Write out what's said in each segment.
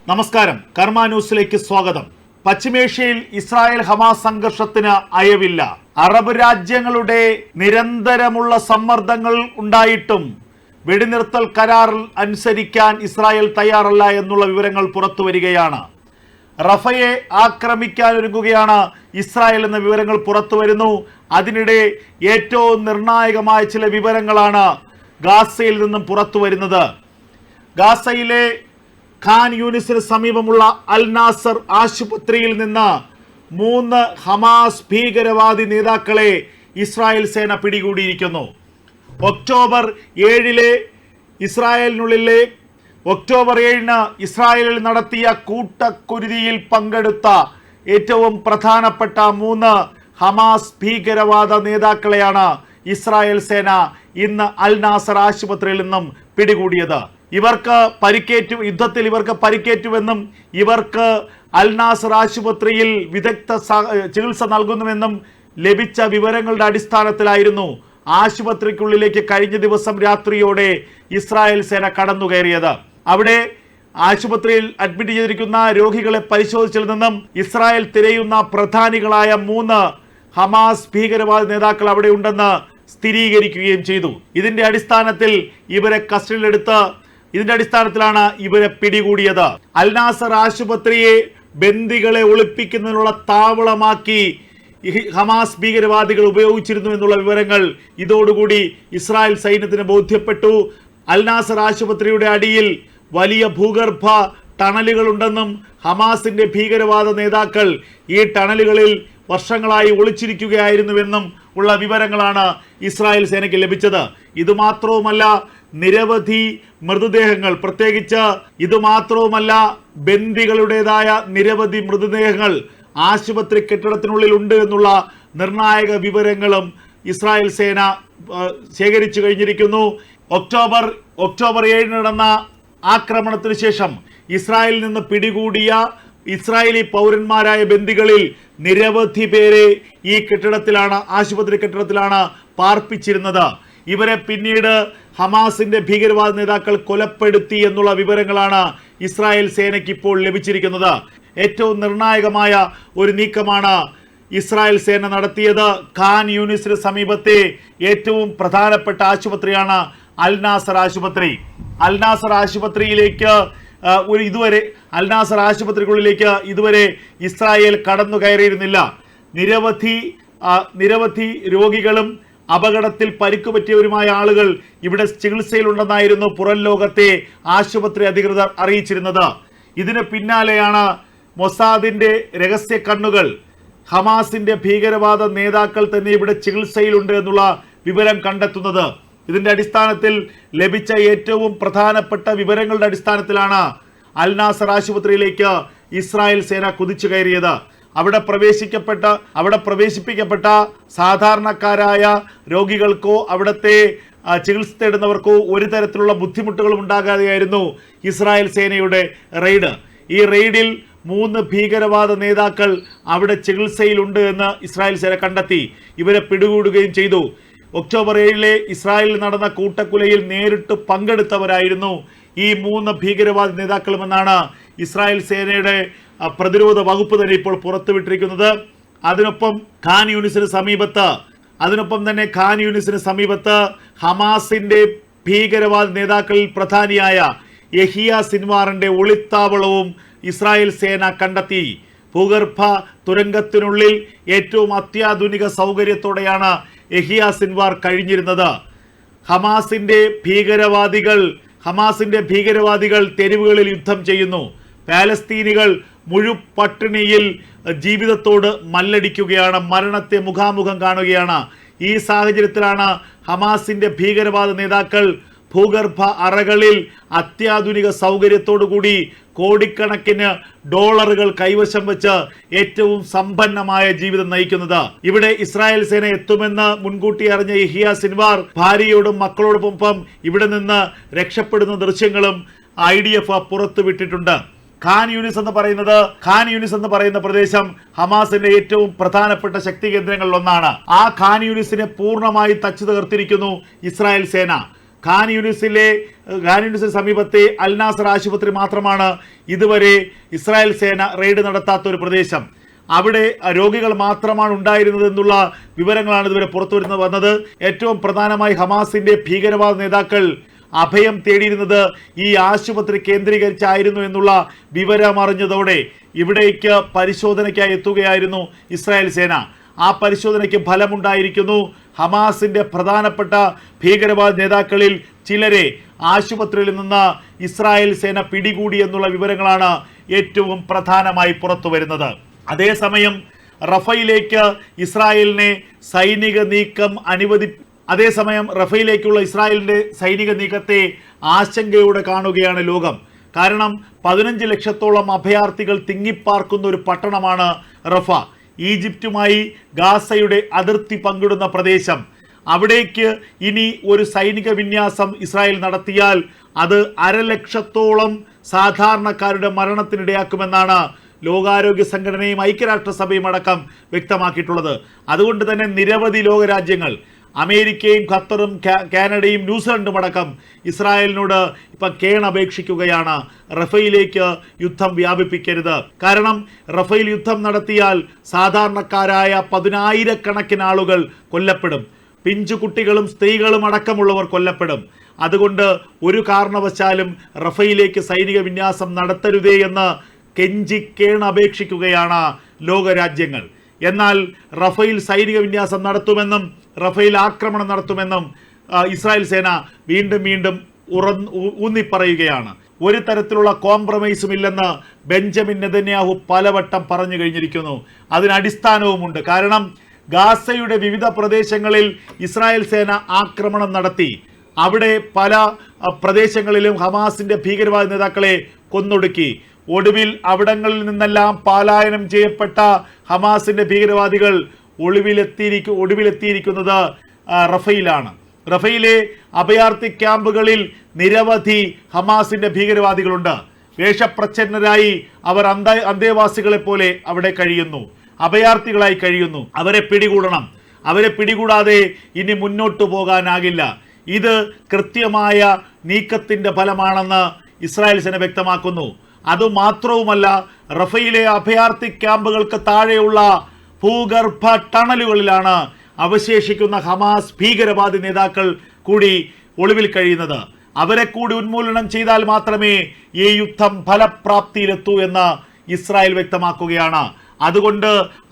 നമസ്കാരം, കർമ്മ ന്യൂസിലേക്ക് സ്വാഗതം. പശ്ചിമേഷ്യയിൽ ഇസ്രായേൽ ഹമാസ് സംഘർഷത്തിന് അയവില്ല. അറബ് രാജ്യങ്ങളുടെ നിരന്തരമുള്ള സമ്മർദ്ദങ്ങൾ ഉണ്ടായിട്ടും വെടിനിർത്തൽ കരാർ അനുസരിക്കാൻ ഇസ്രായേൽ തയ്യാറല്ല എന്നുള്ള വിവരങ്ങൾ പുറത്തു വരികയാണ്. റഫയെ ആക്രമിക്കാനൊരുങ്ങുകയാണ് ഇസ്രായേൽ എന്ന വിവരങ്ങൾ പുറത്തു വരുന്നു. അതിനിടെ ഏറ്റവും നിർണായകമായ ചില വിവരങ്ങളാണ് ഗാസയിൽ നിന്നും പുറത്തു വരുന്നത്. ഗാസയിലെ ഖാൻ യൂനിസിന് സമീപമുള്ള അൽ നാസർ ആശുപത്രിയിൽ നിന്ന് 3 ഹമാസ് ഭീകരവാദി നേതാക്കളെ ഇസ്രായേൽ സേന പിടികൂടിയിരിക്കുന്നു. ഒക്ടോബർ 7 ഇസ്രായേലിൽ നടത്തിയ കൂട്ടക്കുരുതിയിൽ പങ്കെടുത്ത ഏറ്റവും പ്രധാനപ്പെട്ട 3 ഹമാസ് ഭീകരവാദ നേതാക്കളെയാണ് ഇസ്രായേൽ സേന ഇന്ന് അൽ നാസർ ആശുപത്രിയിൽ നിന്നും പിടികൂടിയത്. യുദ്ധത്തിൽ ഇവർക്ക് പരിക്കേറ്റുവെന്നും ഇവർക്ക് അൽ നാസർ ആശുപത്രിയിൽ വിദഗ്ധ ചികിത്സ നൽകുന്നുവെന്നും ലഭിച്ച വിവരങ്ങളുടെ അടിസ്ഥാനത്തിലായിരുന്നു ആശുപത്രിക്കുള്ളിലേക്ക് കഴിഞ്ഞ ദിവസം രാത്രിയോടെ ഇസ്രായേൽ സേന കടന്നുകയറിയത്. അവിടെ ആശുപത്രിയിൽ അഡ്മിറ്റ് ചെയ്തിരിക്കുന്ന രോഗികളെ പരിശോധിച്ചതിൽ നിന്നും ഇസ്രായേൽ തിരയുന്ന പ്രധാനികളായ 3 ഹമാസ് ഭീകരവാദ നേതാക്കൾ അവിടെ ഉണ്ടെന്ന് സ്ഥിരീകരിക്കുകയും ചെയ്തു. ഇതിന്റെ അടിസ്ഥാനത്തിലാണ് ഇവരെ പിടികൂടിയത്. അൽ നാസർ ആശുപത്രിയെ ബന്ദികളെ ഒളിപ്പിക്കുന്നതിനുള്ള താവളമാക്കി ഹമാസ് ഭീകരവാദികൾ ഉപയോഗിച്ചിരുന്നു എന്നുള്ള വിവരങ്ങൾ ഇതോടുകൂടി ഇസ്രായേൽ സൈന്യത്തിന് ബോധ്യപ്പെട്ടു. അൽ നാസർ ആശുപത്രിയുടെ അടിയിൽ വലിയ ഭൂഗർഭ ടണലുകളുണ്ടെന്നും ഹമാസിന്റെ ഭീകരവാദ നേതാക്കൾ ഈ ടണലുകളിൽ വർഷങ്ങളായി ഒളിച്ചിരിക്കുകയായിരുന്നുവെന്നും ഉള്ള വിവരങ്ങളാണ് ഇസ്രായേൽ സേനയ്ക്ക് ലഭിച്ചത്. ഇതുമാത്രവുമല്ല, നിരവധി മൃതദേഹങ്ങൾ, ബന്ദികളുടേതായ നിരവധി മൃതദേഹങ്ങൾ ആശുപത്രി കെട്ടിടത്തിനുള്ളിൽ ഉണ്ട് എന്നുള്ള നിർണായക വിവരങ്ങളും ഇസ്രായേൽ സേന ശേഖരിച്ചു കഴിഞ്ഞിരിക്കുന്നു. ഒക്ടോബർ 7 നടന്ന ആക്രമണത്തിന് ശേഷം ഇസ്രായേലിൽ നിന്ന് പിടികൂടിയ ഇസ്രായേലി പൗരന്മാരായ ബന്ദികളിൽ നിരവധി പേരെ ഈ ആശുപത്രി കെട്ടിടത്തിലാണ് പാർപ്പിച്ചിരുന്നത്. ഇവരെ പിന്നീട് ഹമാസിന്റെ ഭീകരവാദ നേതാക്കൾ കൊലപ്പെടുത്തി എന്നുള്ള വിവരങ്ങളാണ് ഇസ്രായേൽ സേനയ്ക്ക് ഇപ്പോൾ ലഭിച്ചിരിക്കുന്നത്. ഏറ്റവും നിർണായകമായ ഒരു നീക്കമാണ് ഇസ്രായേൽ സേന നടത്തിയത്. ഖാൻ യൂനിസിന് സമീപത്തെ ഏറ്റവും പ്രധാനപ്പെട്ട ആശുപത്രിയാണ് അൽ നാസർ ആശുപത്രി. അൽ നാസർ ആശുപത്രിക്കുള്ളിലേക്ക് ഇതുവരെ ഇസ്രായേൽ കടന്നു കയറിയിരുന്നില്ല. നിരവധി രോഗികളും അപകടത്തിൽ പരിക്കുപറ്റിയവരുമായ ആളുകൾ ഇവിടെ ചികിത്സയിലുണ്ടെന്നായിരുന്നു പുറം ലോകത്തെ ആശുപത്രി അധികൃതർ അറിയിച്ചിരുന്നത്. ഇതിന് പിന്നാലെയാണ് മൊസാദിന്റെ രഹസ്യ കണ്ണുകൾ ഹമാസിന്റെ ഭീകരവാദ നേതാക്കൾ തന്നെ ഇവിടെ ചികിത്സയിലുണ്ട് എന്നുള്ള വിവരം കണ്ടെത്തുന്നത്. ഇതിന്റെ അടിസ്ഥാനത്തിൽ ലഭിച്ച ഏറ്റവും പ്രധാനപ്പെട്ട വിവരങ്ങളുടെ അടിസ്ഥാനത്തിലാണ് അൽ നാസർ ആശുപത്രിയിലേക്ക് ഇസ്രായേൽ സേന കുതിച്ചു കയറിയത്. അവിടെ പ്രവേശിപ്പിക്കപ്പെട്ട സാധാരണക്കാരായ രോഗികൾക്കോ അവിടുത്തെ ചികിത്സ തേടുന്നവർക്കോ ഒരു തരത്തിലുള്ള ബുദ്ധിമുട്ടുകളും ഉണ്ടാകാതെയായിരുന്നു ഇസ്രായേൽ സേനയുടെ റെയ്ഡ്. ഈ റെയ്ഡിൽ 3 ഭീകരവാദ നേതാക്കൾ അവിടെ ചികിത്സയിലുണ്ട് എന്ന് ഇസ്രായേൽ സേന കണ്ടെത്തി. ഇവരെ പിടികൂടുകയും ചെയ്തു. ഒക്ടോബർ 7 ഇസ്രായേലിൽ നടന്ന കൂട്ടക്കൊലയിൽ നേരിട്ട് പങ്കെടുത്തവരായിരുന്നു ഈ 3 ഭീകരവാദ നേതാക്കളുമെന്നാണ് ഇസ്രായേൽ സേനയുടെ പ്രതിരോധ വകുപ്പ് തന്നെ ഇപ്പോൾ പുറത്തുവിട്ടിരിക്കുന്നത്. അതിനൊപ്പം ഖാൻ യൂനിസിന് സമീപത്ത് ഹമാസിന്റെ ഭീകരവാദ നേതാക്കളിൽ പ്രധാനിയായ യഹിയ സിൻവാറിന്റെ ഒളിത്താവളവും ഇസ്രായേൽ സേന കണ്ടെത്തി. ഭൂഗർഭ തുരങ്കത്തിനുള്ളിൽ ഏറ്റവും അത്യാധുനിക സൗകര്യത്തോടെയാണ് യഹിയ സിൻവാർ കഴിഞ്ഞിരുന്നത്. ഹമാസിന്റെ ഭീകരവാദികൾ തെരുവുകളിൽ യുദ്ധം ചെയ്യുന്നു. പാലസ്തീനികൾ മുഴുപട്ടിണിയിൽ ജീവിതത്തോട് മല്ലടിക്കുകയാണ്, മരണത്തെ മുഖാമുഖം കാണുകയാണ്. ഈ സാഹചര്യത്തിലാണ് ഹമാസിന്റെ ഭീകരവാദ നേതാക്കൾ ഭൂഗർഭ അറകളിൽ അത്യാധുനിക സൗകര്യത്തോടുകൂടി കോടിക്കണക്കിന് ഡോളറുകൾ കൈവശം വെച്ച് ഏറ്റവും സമ്പന്നമായ ജീവിതം നയിക്കുന്നത്. ഇവിടെ ഇസ്രായേൽ സേന എത്തുമെന്ന് മുൻകൂട്ടി അറിഞ്ഞ യഹിയ സിൻവാർ ഭാര്യയോടും മക്കളോടൊപ്പം ഇവിടെ നിന്ന് രക്ഷപ്പെടുന്ന ദൃശ്യങ്ങളും IDF പുറത്തുവിട്ടിട്ടുണ്ട്. ഖാൻ യൂനിസ് എന്ന് പറയുന്ന പ്രദേശം ഹമാസിന്റെ ഏറ്റവും പ്രധാനപ്പെട്ട ശക്തി കേന്ദ്രങ്ങളിൽ ഒന്നാണ്. ആ ഖാൻ യൂനിസിനെ പൂർണ്ണമായി തച്ചു തകർത്തിരിക്കുന്നു ഇസ്രായേൽ സേന. ഖാൻ യൂനിസിന് സമീപത്തെ അൽ നാസർ ആശുപത്രി മാത്രമാണ് ഇതുവരെ ഇസ്രായേൽ സേന റെയ്ഡ് നടത്താത്ത ഒരു പ്രദേശം. അവിടെ രോഗികൾ മാത്രമാണ് ഉണ്ടായിരുന്നത് എന്നുള്ള വിവരങ്ങളാണ് ഇതുവരെ പുറത്തു വന്നത്. ഏറ്റവും പ്രധാനമായി ഹമാസിന്റെ ഭീകരവാദ നേതാക്കൾ അഭയം തേടിയിരുന്നത് ഈ ആശുപത്രി കേന്ദ്രീകരിച്ചായിരുന്നു എന്നുള്ള വിവരം അറിഞ്ഞതോടെ ഇവിടേക്ക് പരിശോധനയ്ക്കായി എത്തുകയായിരുന്നു ഇസ്രായേൽ സേന. ആ പരിശോധനയ്ക്ക് ഫലമുണ്ടായിരിക്കുന്നു. ഹമാസിന്റെ പ്രധാനപ്പെട്ട ഭീകരവാദ നേതാക്കളിൽ ചിലരെ ആശുപത്രിയിൽ നിന്ന് ഇസ്രായേൽ സേന പിടികൂടി എന്നുള്ള വിവരങ്ങളാണ് ഏറ്റവും പ്രധാനമായി പുറത്തു വരുന്നത്. അതേസമയം റഫയിലേക്ക് ഇസ്രായേലിനെ സൈനിക നീക്കം റഫയിലേക്കുള്ള ഇസ്രായേലിന്റെ സൈനിക നീക്കത്തെ ആശങ്കയോടെ കാണുകയാണ് ലോകം. കാരണം 15 ലക്ഷത്തോളം അഭയാർത്ഥികൾ തിങ്ങിപ്പാർക്കുന്ന ഒരു പട്ടണമാണ് റഫ. ഈജിപ്തുമായി ഗാസയുടെ അതിർത്തി പങ്കിടുന്ന പ്രദേശം. അവിടേക്ക് ഇനി ഒരു സൈനിക വിന്യാസം ഇസ്രായേൽ നടത്തിയാൽ അത് 1.5 ലക്ഷത്തോളം സാധാരണക്കാരുടെ മരണത്തിനിടയാക്കുമെന്നാണ് ലോകാരോഗ്യ സംഘടനയും ഐക്യരാഷ്ട്രസഭയും അടക്കം വ്യക്തമാക്കിയിട്ടുള്ളത്. അതുകൊണ്ട് തന്നെ നിരവധി ലോകരാജ്യങ്ങൾ, അമേരിക്കയും ഖത്തറും കാനഡയും ന്യൂസിലൻഡും അടക്കം ഇസ്രായേലിനോട് ഇപ്പം കേണപേക്ഷിക്കുകയാണ്, റഫയിലേക്ക് യുദ്ധം വ്യാപിപ്പിക്കരുത്. കാരണം റഫയിൽ യുദ്ധം നടത്തിയാൽ സാധാരണക്കാരായ 10,000-കണക്കിന് ആളുകൾ കൊല്ലപ്പെടും. പിഞ്ചുകുട്ടികളും സ്ത്രീകളും അടക്കമുള്ളവർ കൊല്ലപ്പെടും. അതുകൊണ്ട് ഒരു കാരണവശാലും റഫയിലേക്ക് സൈനിക വിന്യാസം നടത്തരുതേ എന്ന് കേണപേക്ഷിക്കുകയാണ് ലോകരാജ്യങ്ങൾ. എന്നാൽ റഫയിൽ സൈനിക വിന്യാസം നടത്തുമെന്നും റഫയിൽ ആക്രമണം നടത്തുമെന്നും ഇസ്രായേൽ സേന വീണ്ടും ഊന്നിപ്പറയുകയാണ്. ഒരു തരത്തിലുള്ള കോംപ്രമൈസും ഇല്ലെന്ന് ബെഞ്ചമിൻ നെതന്യാഹു പലവട്ടം പറഞ്ഞു കഴിഞ്ഞിരിക്കുന്നു. അതിന് അടിസ്ഥാനവുമുണ്ട്. കാരണം ഗാസയുടെ വിവിധ പ്രദേശങ്ങളിൽ ഇസ്രായേൽ സേന ആക്രമണം നടത്തി. അവിടെ പല പ്രദേശങ്ങളിലും ഹമാസിന്റെ ഭീകരവാദ നേതാക്കളെ കൊന്നൊടുക്കി. ഒടുവിൽ അവിടങ്ങളിൽ നിന്നെല്ലാം പലായനം ചെയ്യപ്പെട്ട ഹമാസിന്റെ ഭീകരവാദികൾ ഒടുവിലെത്തിയിരിക്കുന്നത് റഫയിലാണ്. റഫയിലെ അഭയാർത്ഥി ക്യാമ്പുകളിൽ നിരവധി ഹമാസിന്റെ ഭീകരവാദികളുണ്ട്. വേഷപ്രച്ഛന്നരായി അവർ അന്തേവാസികളെ പോലെ അവിടെ കഴിയുന്നു, അഭയാർത്ഥികളായി കഴിയുന്നു. അവരെ പിടികൂടണം. അവരെ പിടികൂടാതെ ഇനി മുന്നോട്ടു പോകാനാകില്ല. ഇത് കൃത്യമായ നീക്കത്തിന്റെ ഫലമാണെന്ന് ഇസ്രായേൽ സേന വ്യക്തമാക്കുന്നു. അതുമാത്രവുമല്ല, റഫയിലെ അഭയാർത്ഥി ക്യാമ്പുകൾക്ക് താഴെയുള്ള ഭൂഗർഭ ടണലുകളിലാണ് അവശേഷിക്കുന്ന ഹമാസ് ഭീകരവാദി നേതാക്കൾ കൂടി ഒളിവിൽ കഴിയുന്നത്. അവരെ കൂടി ഉന്മൂലനം ചെയ്താൽ മാത്രമേ ഈ യുദ്ധം ഫലപ്രാപ്തിയിലെത്തൂ എന്ന് ഇസ്രായേൽ വ്യക്തമാക്കുകയാണ്. അതുകൊണ്ട്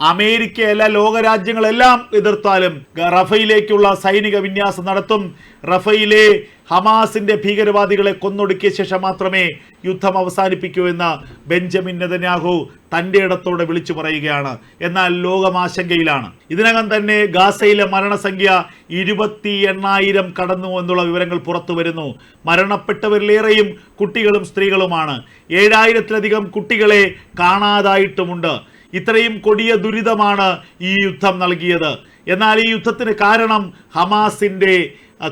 അമേരിക്കയല്ല, ലോകരാജ്യങ്ങളെല്ലാം എതിർത്താലും റഫയിലേക്കുള്ള സൈനിക വിന്യാസം നടത്തും. റഫയിലെ ഹമാസിന്റെ ഭീകരവാദികളെ കൊന്നൊടുക്കിയ ശേഷം മാത്രമേ യുദ്ധം അവസാനിപ്പിക്കൂ എന്ന് ബെഞ്ചമിൻ നെതന്യാഹു തന്റെ ഇടത്തോടെ വിളിച്ചു പറയുകയാണ്. എന്നാൽ ലോകം ആശങ്കയിലാണ്. ഇതിനകം തന്നെ ഗാസയിലെ മരണസംഖ്യ 28,000 കടന്നു എന്നുള്ള വിവരങ്ങൾ പുറത്തു വരുന്നു. മരണപ്പെട്ടവരിലേറെയും കുട്ടികളും സ്ത്രീകളുമാണ്. 7,000-ലധികം കുട്ടികളെ കാണാതായിട്ടുമുണ്ട്. ഇത്രയും കൊടിയ ദുരിതമാണ് ഈ യുദ്ധം നൽകിയത്. എന്നാൽ ഈ യുദ്ധത്തിന് കാരണം ഹമാസിന്റെ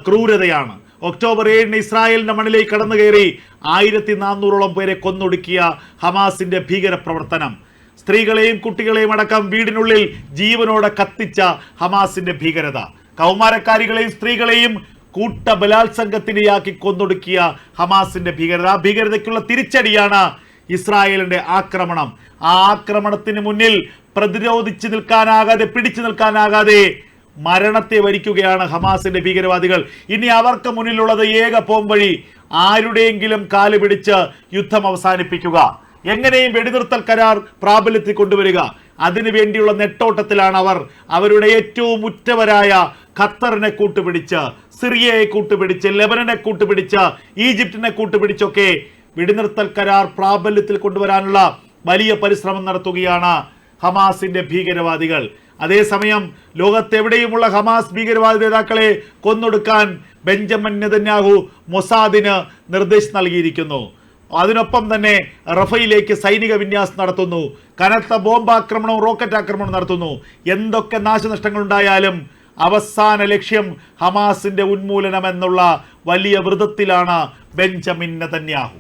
ക്രൂരതയാണ്. ഒക്ടോബർ 7 ഇസ്രായേലിന്റെ മണ്ണിലേക്ക് കടന്നു കയറി 1,400ഓളം പേരെ കൊന്നൊടുക്കിയ ഹമാസിന്റെ ഭീകര പ്രവർത്തനം, സ്ത്രീകളെയും കുട്ടികളെയും അടക്കം വീടിനുള്ളിൽ ജീവനോടെ കത്തിച്ച ഹമാസിന്റെ ഭീകരത, കൗമാരക്കാരികളെയും സ്ത്രീകളെയും കൂട്ട ബലാത്സംഗത്തിനിരയാക്കി കൊന്നൊടുക്കിയ ഹമാസിന്റെ ഭീകരത, ആ ഭീകരതയ്ക്കുള്ള തിരിച്ചടിയാണ് ഇസ്രായേലിന്റെ ആക്രമണം. ആ ആക്രമണത്തിന് മുന്നിൽ പ്രതിരോധിച്ചു നിൽക്കാനാകാതെ, പിടിച്ചു നിൽക്കാനാകാതെ മരണത്തെ വരിക്കുകയാണ് ഹമാസിന്റെ ഭീകരവാദികൾ. ഇനി അവർക്ക് മുന്നിലുള്ളത് ഏക പോംവഴി ആരുടെയെങ്കിലും കാല് പിടിച്ച് യുദ്ധം അവസാനിപ്പിക്കുക, എങ്ങനെയും വെടിനിർത്തൽ കരാർ പ്രാബല്യത്തിൽ കൊണ്ടുവരിക. അതിനുവേണ്ടിയുള്ള നെട്ടോട്ടത്തിലാണ് അവർ. അവരുടെ ഏറ്റവും ഉറ്റവരായ ഖത്തറിനെ കൂട്ടുപിടിച്ച്, സിറിയയെ കൂട്ടുപിടിച്ച്, ലെബനനെ കൂട്ടുപിടിച്ച്, ഈജിപ്തിനെ കൂട്ടുപിടിച്ചൊക്കെ വെടിനിർത്തൽ കരാർ പ്രാബല്യത്തിൽ കൊണ്ടുവരാനുള്ള വലിയ പരിശ്രമം നടത്തുകയാണ് ഹമാസിന്റെ ഭീകരവാദികൾ. അതേസമയം ലോകത്തെവിടെയുമുള്ള ഹമാസ് ഭീകരവാദി നേതാക്കളെ കൊന്നൊടുക്കാൻ ബെഞ്ചമിൻ നെതന്യാഹു മൊസാദിന് നിർദ്ദേശം നൽകിയിരിക്കുന്നു. അതിനൊപ്പം തന്നെ റഫയിലേക്ക് സൈനിക വിന്യാസം നടത്തുന്നു, കനത്ത ബോംബാക്രമണവും റോക്കറ്റ് ആക്രമണവും നടത്തുന്നു. എന്തൊക്കെ നാശനഷ്ടങ്ങൾ ഉണ്ടായാലും അവസാന ലക്ഷ്യം ഹമാസിന്റെ ഉന്മൂലനം എന്നുള്ള വലിയ വ്രതത്തിലാണ് ബെഞ്ചമിൻ നെതന്യാഹു.